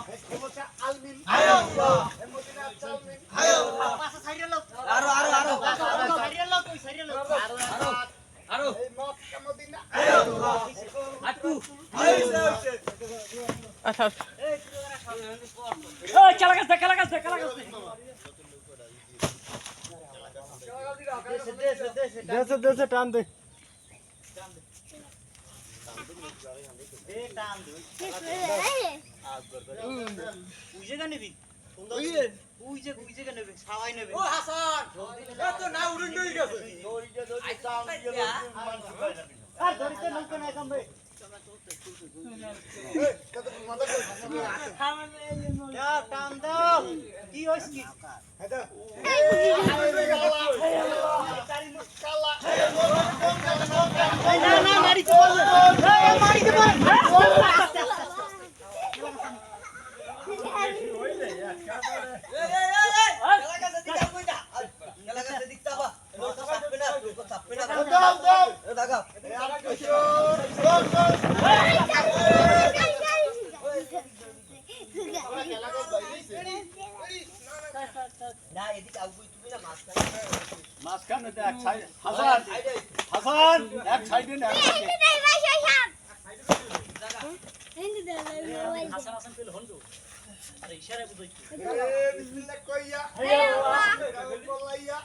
ক্ষমতা আলমিন হায় আল্লাহ মদিনা চালমিন হায় আল্লাহ পাশা সাইরে লোক আরো সাইরে লোক ওই সাইরে লোক আরো এই মক্কা মদিনা হায় আল্লাহ আটকু হায় আচ্ছা এই খেলা গেছে দেশে দেশে টান দে এ টান দে উইজে গানে বি উইজে গানে বি সবাই নেবে ও হাসান এ তো না উড়ন দই গেছে আর ধরিতে নৌকা নাই কামবে টান দাও কি হইছে কি না মারি তো মারি তো মাঝখানে এক সাইড হাসান হাসান এক সাইডে না হাসান হাসান পেল হন্ডু আরে ইশারা বুঝাইছি বিসমিল্লাহ কইয়া বলাইয়া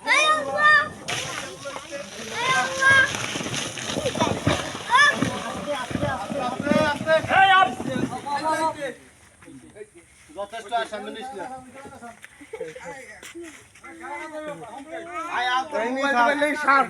যথেষ্ট সামনে নিস না আয় আয়